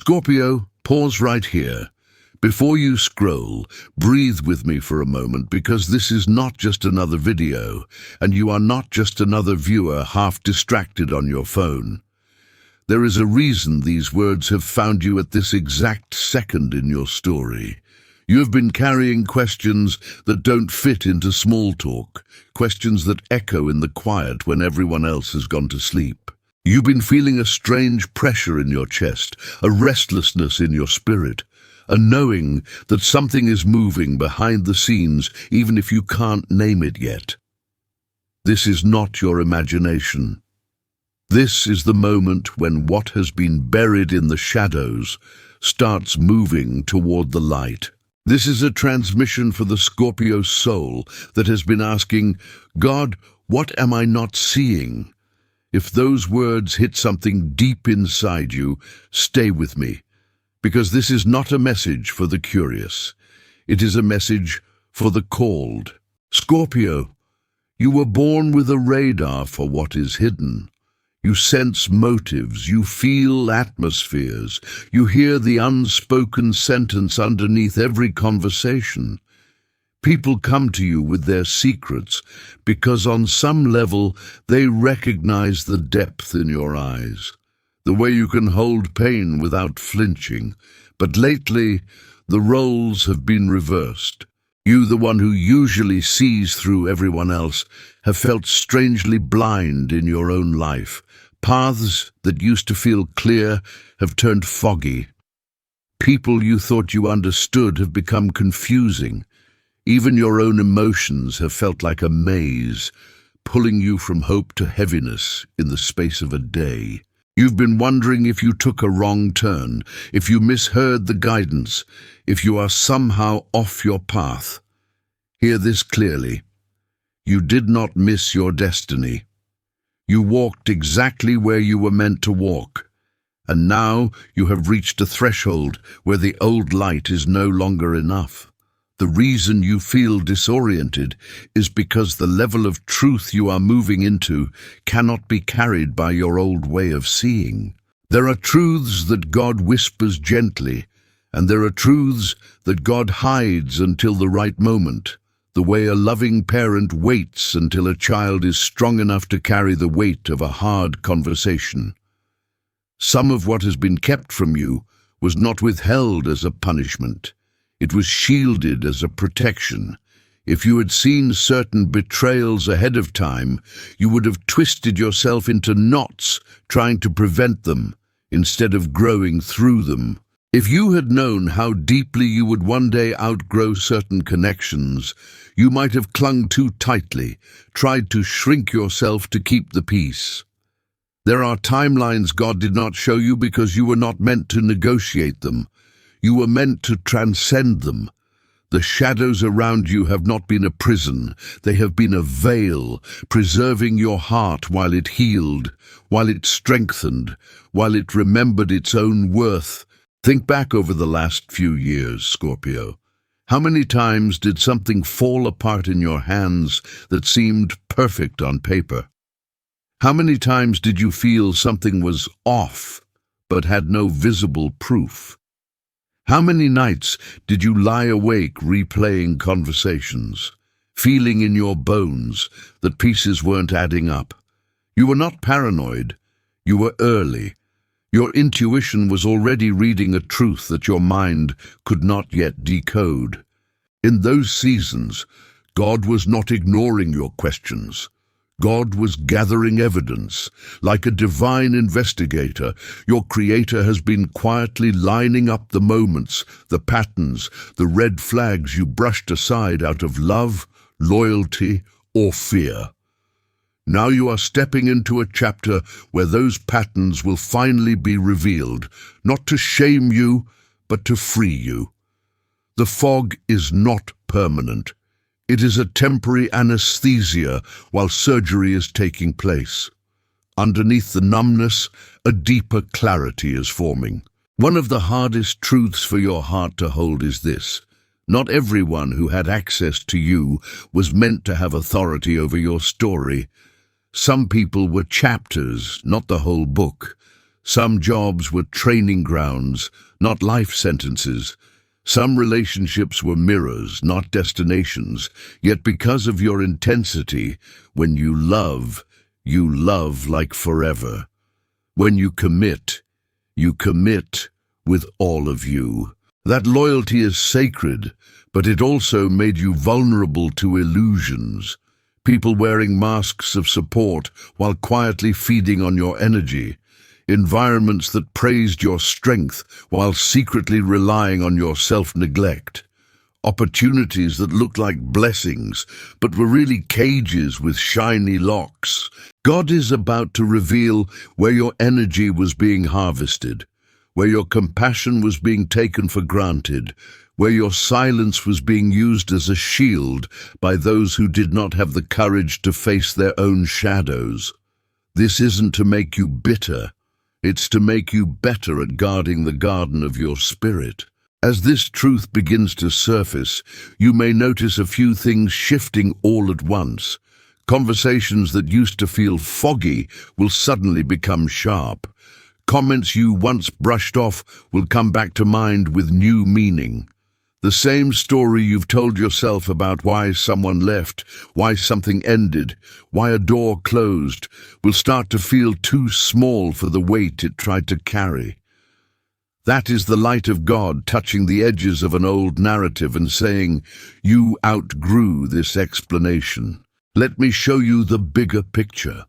Scorpio, pause right here. Before you scroll, breathe with me for a moment, because this is not just another video, and you are not just another viewer half distracted on your phone. There is a reason these words have found you at this exact second in your story. You have been carrying questions that don't fit into small talk, questions that echo in the quiet when everyone else has gone to sleep. You've been feeling a strange pressure in your chest, a restlessness in your spirit, a knowing that something is moving behind the scenes, even if you can't name it yet. This is not your imagination. This is the moment when what has been buried in the shadows starts moving toward the light. This is a transmission for the Scorpio soul that has been asking, God, what am I not seeing? If those words hit something deep inside you, stay with me, because this is not a message for the curious. It is a message for the called. Scorpio, you were born with a radar for what is hidden. You sense motives, you feel atmospheres, you hear the unspoken sentence underneath every conversation. People come to you with their secrets because on some level they recognize the depth in your eyes, the way you can hold pain without flinching. But lately, the roles have been reversed. You, the one who usually sees through everyone else, have felt strangely blind in your own life. Paths that used to feel clear have turned foggy. People you thought you understood have become confusing. Even your own emotions have felt like a maze, pulling you from hope to heaviness in the space of a day. You've been wondering if you took a wrong turn, if you misheard the guidance, if you are somehow off your path. Hear this clearly. You did not miss your destiny. You walked exactly where you were meant to walk, and now you have reached a threshold where the old light is no longer enough. The reason you feel disoriented is because the level of truth you are moving into cannot be carried by your old way of seeing. There are truths that God whispers gently, and there are truths that God hides until the right moment, the way a loving parent waits until a child is strong enough to carry the weight of a hard conversation. Some of what has been kept from you was not withheld as a punishment. It was shielded as a protection. If you had seen certain betrayals ahead of time, you would have twisted yourself into knots trying to prevent them, instead of growing through them. If you had known how deeply you would one day outgrow certain connections, you might have clung too tightly, tried to shrink yourself to keep the peace. There are timelines God did not show you because you were not meant to negotiate them. You were meant to transcend them. The shadows around you have not been a prison. They have been a veil, preserving your heart while it healed, while it strengthened, while it remembered its own worth. Think back over the last few years, Scorpio. How many times did something fall apart in your hands that seemed perfect on paper? How many times did you feel something was off, but had no visible proof? How many nights did you lie awake replaying conversations, feeling in your bones that pieces weren't adding up? You were not paranoid. You were early. Your intuition was already reading a truth that your mind could not yet decode. In those seasons, God was not ignoring your questions. God was gathering evidence. Like a divine investigator, your Creator has been quietly lining up the moments, the patterns, the red flags you brushed aside out of love, loyalty, or fear. Now you are stepping into a chapter where those patterns will finally be revealed, not to shame you, but to free you. The fog is not permanent. It is a temporary anesthesia while surgery is taking place. Underneath the numbness, a deeper clarity is forming. One of the hardest truths for your heart to hold is this: not everyone who had access to you was meant to have authority over your story. Some people were chapters, not the whole book. Some jobs were training grounds, not life sentences. Some relationships were mirrors, not destinations. Yet because of your intensity, when you love like forever. When you commit with all of you. That loyalty is sacred, but it also made you vulnerable to illusions. People wearing masks of support while quietly feeding on your energy. Environments that praised your strength while secretly relying on your self-neglect. Opportunities that looked like blessings, but were really cages with shiny locks. God is about to reveal where your energy was being harvested, where your compassion was being taken for granted, where your silence was being used as a shield by those who did not have the courage to face their own shadows. This isn't to make you bitter. It's to make you better at guarding the garden of your spirit. As this truth begins to surface, you may notice a few things shifting all at once. Conversations that used to feel foggy will suddenly become sharp. Comments you once brushed off will come back to mind with new meaning. The same story you've told yourself about why someone left, why something ended, why a door closed, will start to feel too small for the weight it tried to carry. That is the light of God touching the edges of an old narrative and saying, "You outgrew this explanation. Let me show you the bigger picture."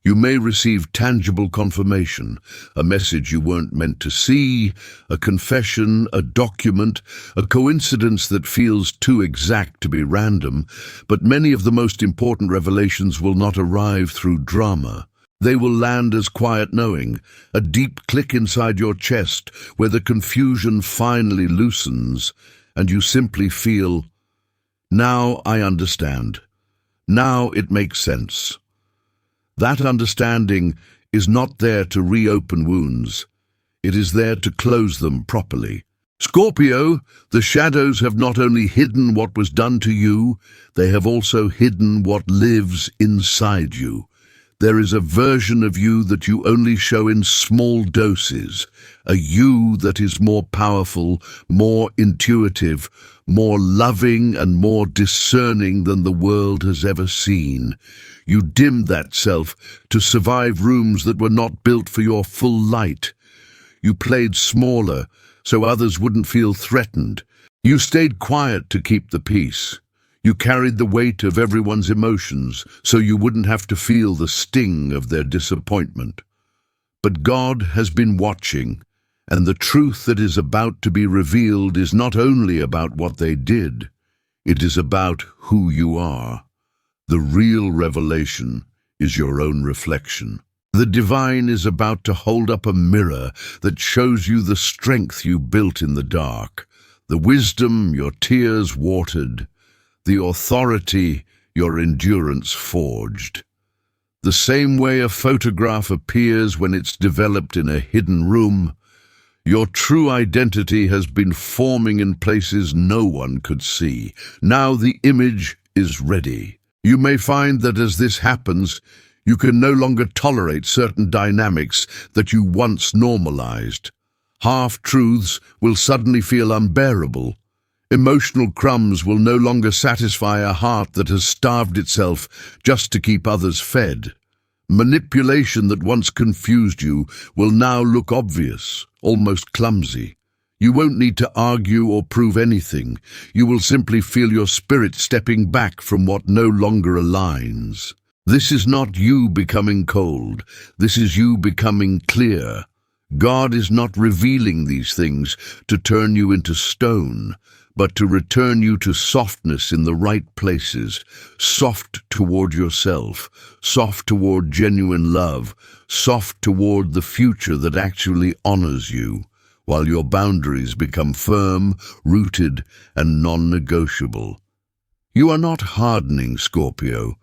You may receive tangible confirmation, a message you weren't meant to see, a confession, a document, a coincidence that feels too exact to be random, but many of the most important revelations will not arrive through drama. They will land as quiet knowing, a deep click inside your chest where the confusion finally loosens, and you simply feel, "Now I understand. Now it makes sense." That understanding is not there to reopen wounds. It is there to close them properly. Scorpio, the shadows have not only hidden what was done to you, they have also hidden what lives inside you. There is a version of you that you only show in small doses, a you that is more powerful, more intuitive, more loving and more discerning than the world has ever seen. You dimmed that self to survive rooms that were not built for your full light. You played smaller so others wouldn't feel threatened. You stayed quiet to keep the peace. You carried the weight of everyone's emotions so you wouldn't have to feel the sting of their disappointment. But God has been watching, and the truth that is about to be revealed is not only about what they did, it is about who you are. The real revelation is your own reflection. The divine is about to hold up a mirror that shows you the strength you built in the dark, the wisdom your tears watered, the authority your endurance forged. The same way a photograph appears when it's developed in a hidden room, your true identity has been forming in places no one could see. Now the image is ready. You may find that as this happens, you can no longer tolerate certain dynamics that you once normalized. Half-truths will suddenly feel unbearable. Emotional crumbs will no longer satisfy a heart that has starved itself just to keep others fed. Manipulation that once confused you will now look obvious, almost clumsy. You won't need to argue or prove anything. You will simply feel your spirit stepping back from what no longer aligns. This is not you becoming cold. This is you becoming clear. God is not revealing these things to turn you into stone, but to return you to softness in the right places, soft toward yourself, soft toward genuine love, soft toward the future that actually honors you, while your boundaries become firm, rooted, and non-negotiable. You are not hardening, Scorpio.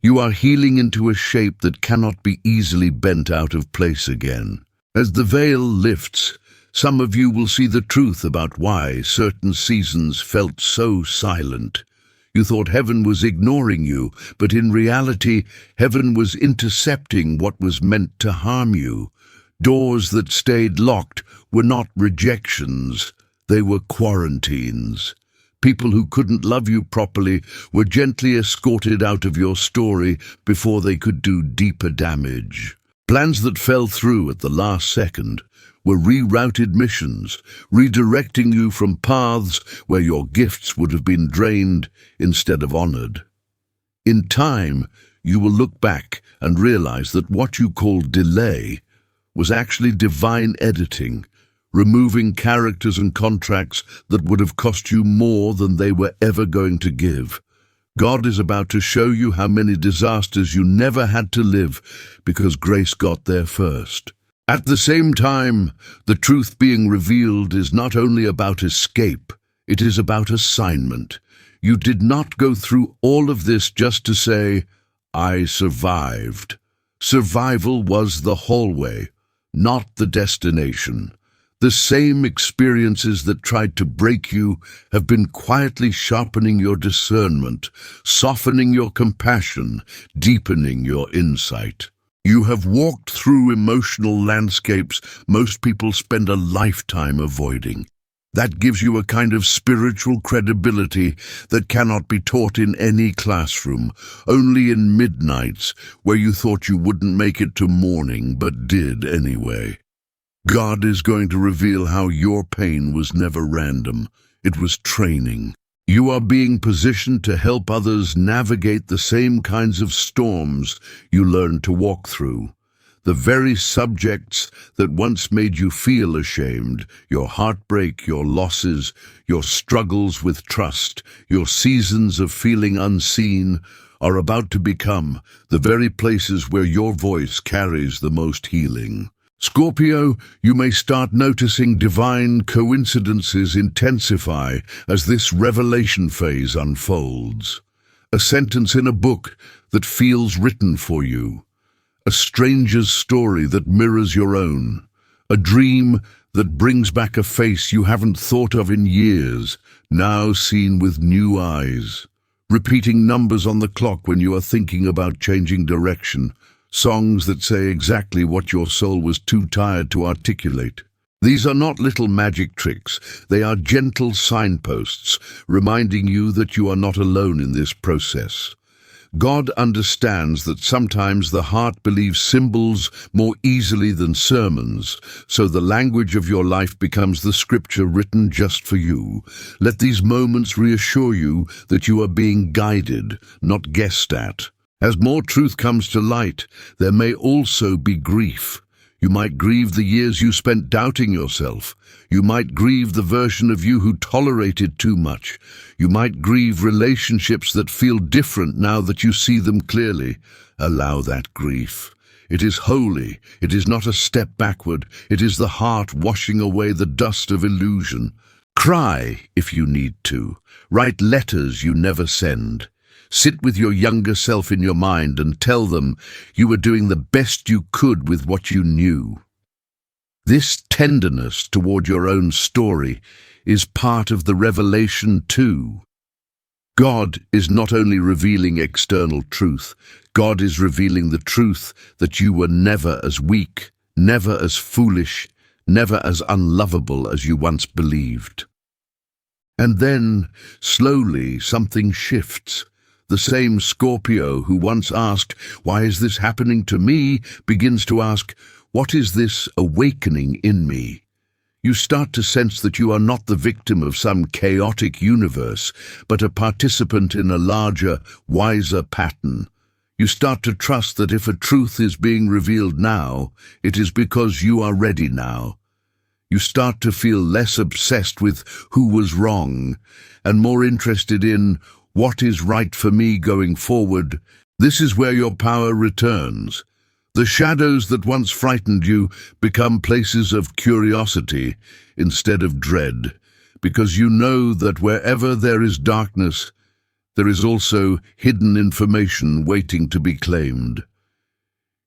You are healing into a shape that cannot be easily bent out of place again. As the veil lifts, some of you will see the truth about why certain seasons felt so silent. You thought heaven was ignoring you, but in reality, heaven was intercepting what was meant to harm you. Doors that stayed locked were not rejections, they were quarantines. People who couldn't love you properly were gently escorted out of your story before they could do deeper damage. Plans that fell through at the last second were rerouted missions, redirecting you from paths where your gifts would have been drained instead of honored. In time, you will look back and realize that what you called delay was actually divine editing, removing characters and contracts that would have cost you more than they were ever going to give. God is about to show you how many disasters you never had to live because grace got there first. At the same time, the truth being revealed is not only about escape, it is about assignment. You did not go through all of this just to say, "I survived." Survival was the hallway, not the destination. The same experiences that tried to break you have been quietly sharpening your discernment, softening your compassion, deepening your insight. You have walked through emotional landscapes most people spend a lifetime avoiding. That gives you a kind of spiritual credibility that cannot be taught in any classroom, only in midnights where you thought you wouldn't make it to morning but did anyway. God is going to reveal how your pain was never random. It was training. You are being positioned to help others navigate the same kinds of storms you learned to walk through. The very subjects that once made you feel ashamed, your heartbreak, your losses, your struggles with trust, your seasons of feeling unseen, are about to become the very places where your voice carries the most healing. Scorpio, you may start noticing divine coincidences intensify as this revelation phase unfolds. A sentence in a book that feels written for you. A stranger's story that mirrors your own. A dream that brings back a face you haven't thought of in years, now seen with new eyes. Repeating numbers on the clock when you are thinking about changing direction. Songs that say exactly what your soul was too tired to articulate. These are not little magic tricks. They are gentle signposts, reminding you that you are not alone in this process. God understands that sometimes the heart believes symbols more easily than sermons, so the language of your life becomes the scripture written just for you. Let these moments reassure you that you are being guided, not guessed at. As more truth comes to light, there may also be grief. You might grieve the years you spent doubting yourself. You might grieve the version of you who tolerated too much. You might grieve relationships that feel different now that you see them clearly. Allow that grief. It is holy. It is not a step backward. It is the heart washing away the dust of illusion. Cry if you need to. Write letters you never send. Sit with your younger self in your mind and tell them you were doing the best you could with what you knew. This tenderness toward your own story is part of the revelation too. God is not only revealing external truth, God is revealing the truth that you were never as weak, never as foolish, never as unlovable as you once believed. And then, slowly, something shifts. The same Scorpio who once asked, "Why is this happening to me?" begins to ask, "What is this awakening in me?" You start to sense that you are not the victim of some chaotic universe, but a participant in a larger, wiser pattern. You start to trust that if a truth is being revealed now, it is because you are ready now. You start to feel less obsessed with who was wrong and more interested in what is right for me going forward. This is where your power returns. The shadows that once frightened you become places of curiosity instead of dread, because you know that wherever there is darkness, there is also hidden information waiting to be claimed.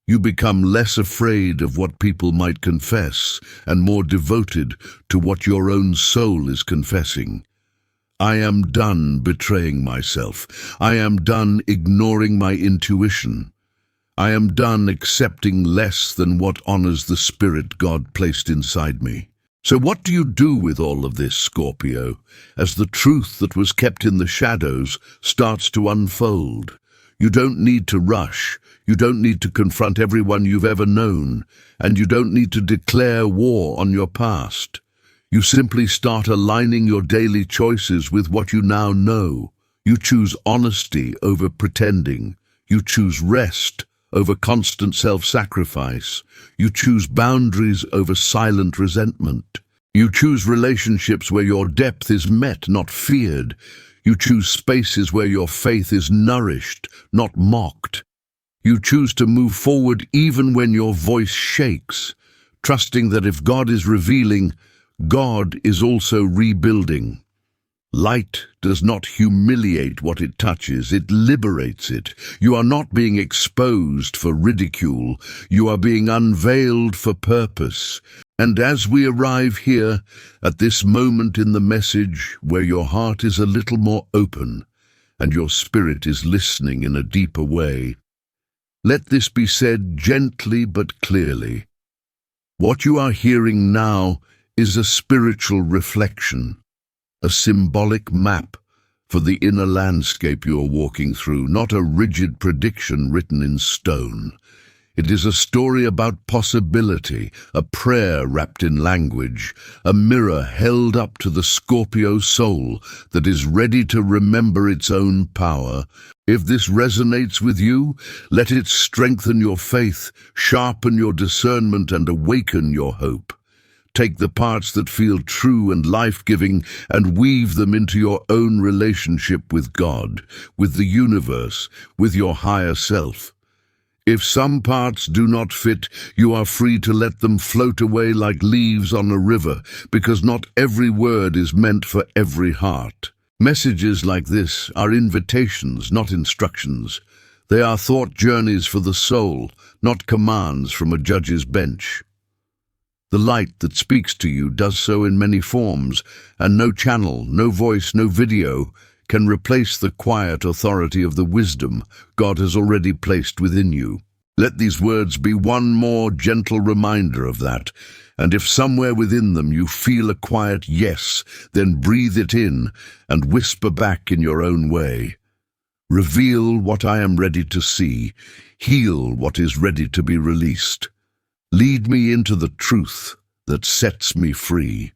You become less afraid of what people might confess and more devoted to what your own soul is confessing. I am done betraying myself. I am done ignoring my intuition. I am done accepting less than what honors the spirit God placed inside me. So what do you do with all of this, Scorpio, as the truth that was kept in the shadows starts to unfold? You don't need to rush. You don't need to confront everyone you've ever known, and you don't need to declare war on your past. You simply start aligning your daily choices with what you now know. You choose honesty over pretending. You choose rest over constant self-sacrifice. You choose boundaries over silent resentment. You choose relationships where your depth is met, not feared. You choose spaces where your faith is nourished, not mocked. You choose to move forward even when your voice shakes, trusting that if God is revealing, God is also rebuilding. Light does not humiliate what it touches, it liberates it. You are not being exposed for ridicule, you are being unveiled for purpose. And as we arrive here, at this moment in the message where your heart is a little more open and your spirit is listening in a deeper way, let this be said gently but clearly. What you are hearing now is a spiritual reflection, a symbolic map for the inner landscape you are walking through, not a rigid prediction written in stone. It is a story about possibility, a prayer wrapped in language, a mirror held up to the Scorpio soul that is ready to remember its own power. If this resonates with you, let it strengthen your faith, sharpen your discernment, and awaken your hope. Take the parts that feel true and life-giving and weave them into your own relationship with God, with the universe, with your higher self. If some parts do not fit, you are free to let them float away like leaves on a river, because not every word is meant for every heart. Messages like this are invitations, not instructions. They are thought journeys for the soul, not commands from a judge's bench. The light that speaks to you does so in many forms, and no channel, no voice, no video can replace the quiet authority of the wisdom God has already placed within you. Let these words be one more gentle reminder of that, and if somewhere within them you feel a quiet yes, then breathe it in and whisper back in your own way. Reveal what I am ready to see, heal what is ready to be released. Lead me into the truth that sets me free.